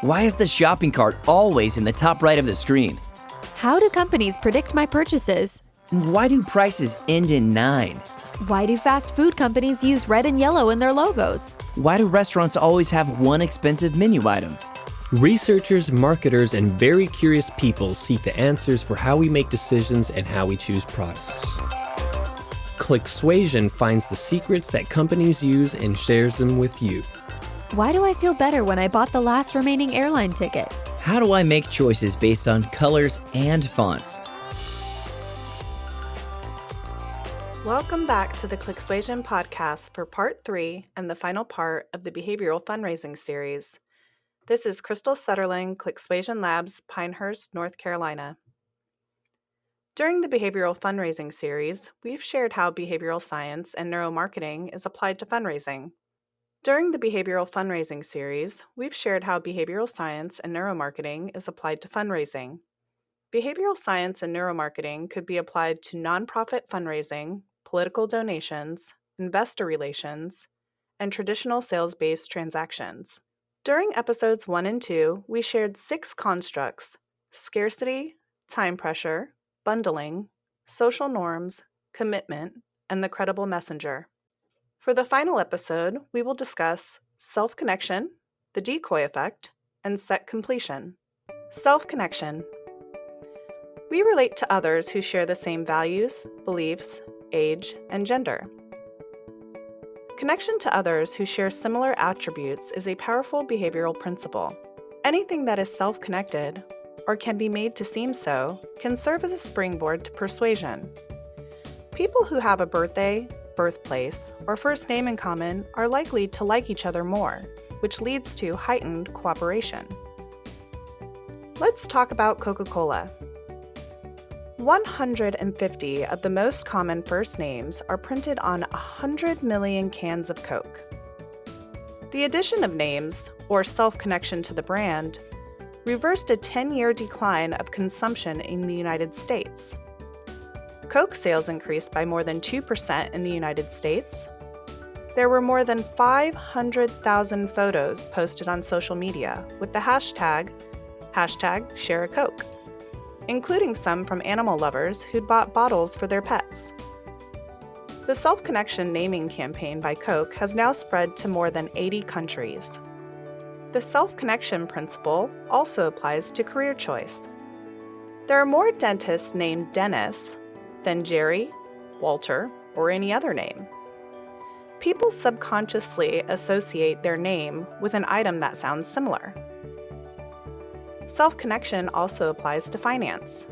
Why is the shopping cart always in the top right of the screen? How do companies predict my purchases? And why do prices end in 9? Why do fast food companies use red and yellow in their logos? Why do restaurants always have one expensive menu item? Researchers, marketers, and very curious people seek the answers for how we make decisions and how we choose products. Clicksuasion finds the secrets that companies use and shares them with you. Why do I feel better when I bought the last remaining airline ticket? How do I make choices based on colors and fonts? Welcome back to the Clicksuasion podcast for part 3 and the final part of the Behavioral Fundraising series. This is Crystal Suetterlin, Clicksuasion Labs, Pinehurst, North Carolina. During the Behavioral Fundraising series, we've shared how behavioral science and neuromarketing is applied to fundraising. During the Behavioral Fundraising series, we've shared how behavioral science and neuromarketing is applied to fundraising. Behavioral science and neuromarketing could be applied to nonprofit fundraising, political donations, investor relations, and traditional sales-based transactions. During episodes 1 and 2, we shared 6 constructs: scarcity, time pressure, bundling, social norms, commitment, and the credible messenger. For the final episode, we will discuss self-connection, the decoy effect, and set completion. Self-connection. We relate to others who share the same values, beliefs, age, and gender. Connection to others who share similar attributes is a powerful behavioral principle. Anything that is self-connected, or can be made to seem so, can serve as a springboard to persuasion. People who have a birthday, birthplace, or first name in common are likely to like each other more, which leads to heightened cooperation. Let's talk about Coca-Cola. 150 of the most common first names are printed on 100 million cans of Coke. The addition of names, or self-connection to the brand, reversed a 10-year decline of consumption in the United States. Coke sales increased by more than 2% in the United States. There were more than 500,000 photos posted on social media with the hashtag #ShareACoke, including some from animal lovers who'd bought bottles for their pets. The self-connection naming campaign by Coke has now spread to more than 80 countries. The self-connection principle also applies to career choice. There are more dentists named Dennis than Jerry, Walter, or any other name. People subconsciously associate their name with an item that sounds similar. Self-connection also applies to finance.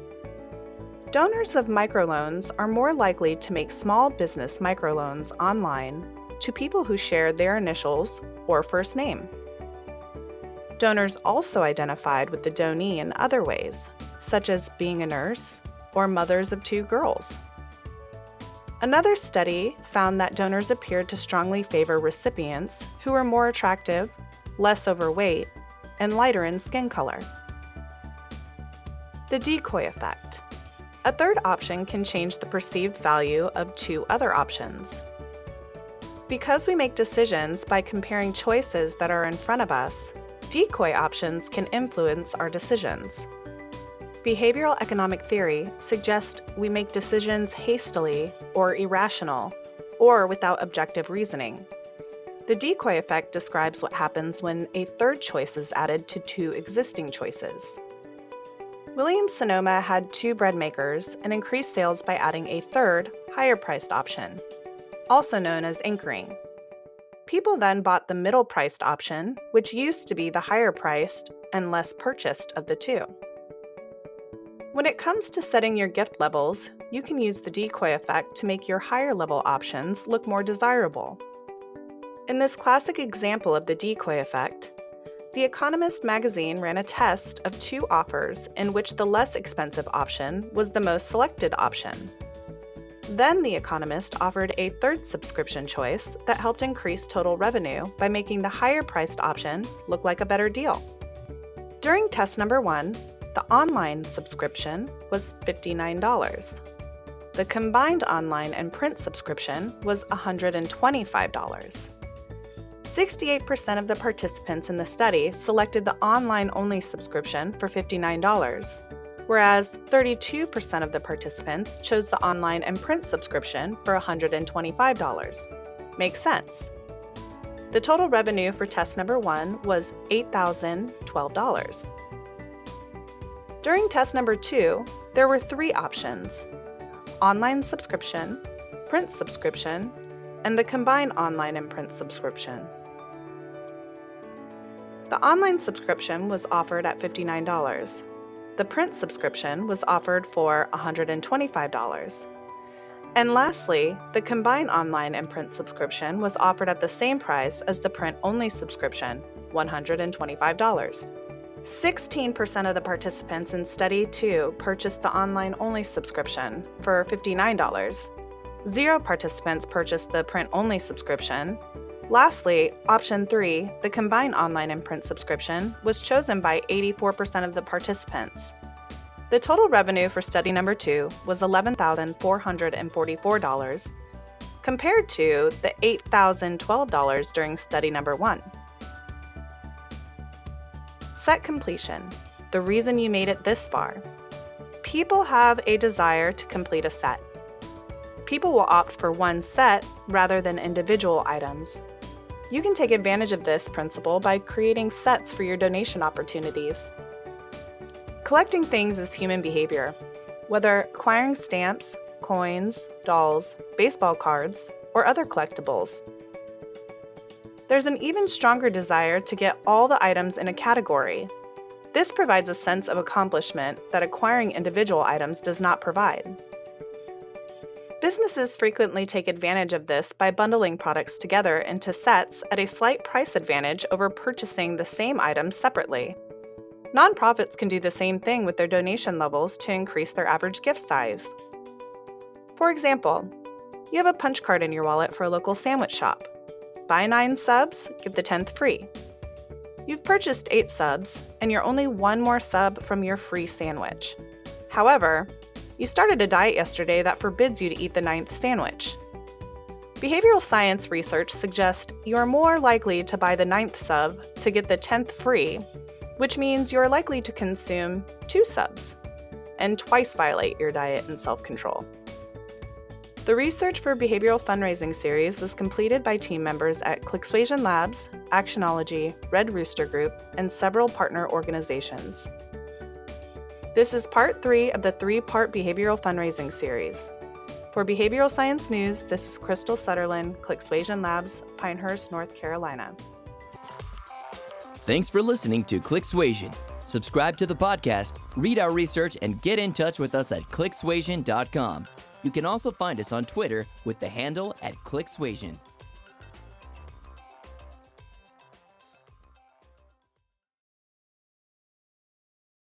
Donors of microloans are more likely to make small business microloans online to people who share their initials or first name. Donors also identified with the donee in other ways, such as being a nurse or mothers of 2 girls. Another study found that donors appeared to strongly favor recipients who were more attractive, less overweight, and lighter in skin color. The decoy effect. A third option can change the perceived value of 2 other options. Because we make decisions by comparing choices that are in front of us, decoy options can influence our decisions. Behavioral economic theory suggests we make decisions hastily or irrational, or without objective reasoning. The decoy effect describes what happens when a third choice is added to 2 existing choices. Williams-Sonoma had 2 bread makers and increased sales by adding a third, higher-priced option, also known as anchoring. People then bought the middle-priced option, which used to be the higher-priced and less purchased of the 2. When it comes to setting your gift levels, you can use the decoy effect to make your higher-level options look more desirable. In this classic example of the decoy effect, The Economist magazine ran a test of 2 offers in which the less expensive option was the most selected option. Then The Economist offered a third subscription choice that helped increase total revenue by making the higher-priced option look like a better deal. During test number 1, the online subscription was $59. The combined online and print subscription was $125. 68% of the participants in the study selected the online-only subscription for $59, whereas 32% of the participants chose the online and print subscription for $125. Makes sense. The total revenue for test number 1 was $8,012. During test number 2, there were 3 options: online subscription, print subscription, and the combined online and print subscription. The online subscription was offered at $59. The print subscription was offered for $125. And lastly, the combined online and print subscription was offered at the same price as the print-only subscription, $125. 16% of the participants in Study 2 purchased the online-only subscription for $59. 0 participants purchased the print-only subscription. Lastly, option 3, the combined online and print subscription, was chosen by 84% of the participants. The total revenue for study number 2 was $11,444, compared to the $8,012 during study number 1. Set completion, the reason you made it this far. People have a desire to complete a set. People will opt for one set rather than individual items. You can take advantage of this principle by creating sets for your donation opportunities. Collecting things is human behavior, whether acquiring stamps, coins, dolls, baseball cards, or other collectibles. There's an even stronger desire to get all the items in a category. This provides a sense of accomplishment that acquiring individual items does not provide. Businesses frequently take advantage of this by bundling products together into sets at a slight price advantage over purchasing the same items separately. Nonprofits can do the same thing with their donation levels to increase their average gift size. For example, you have a punch card in your wallet for a local sandwich shop. Buy 9 subs, get the 10th free. You've purchased 8 subs, and you're only 1 more sub from your free sandwich. However, you started a diet yesterday that forbids you to eat the 9th sandwich. Behavioral science research suggests you are more likely to buy the 9th sub to get the 10th free, which means you are likely to consume 2 subs and twice violate your diet and self-control. The research for Behavioral Fundraising series was completed by team members at Clicksuasion Labs, Actionology, Red Rooster Group, and several partner organizations. This is part 3 of the 3-part Behavioral Fundraising series. For Behavioral Science News, this is Crystal Suetterlin, Clicksuasion Labs, Pinehurst, North Carolina. Thanks for listening to Clicksuasion. Subscribe to the podcast, read our research, and get in touch with us at clicksuasion.com. You can also find us on Twitter with the handle @Clicksuasion.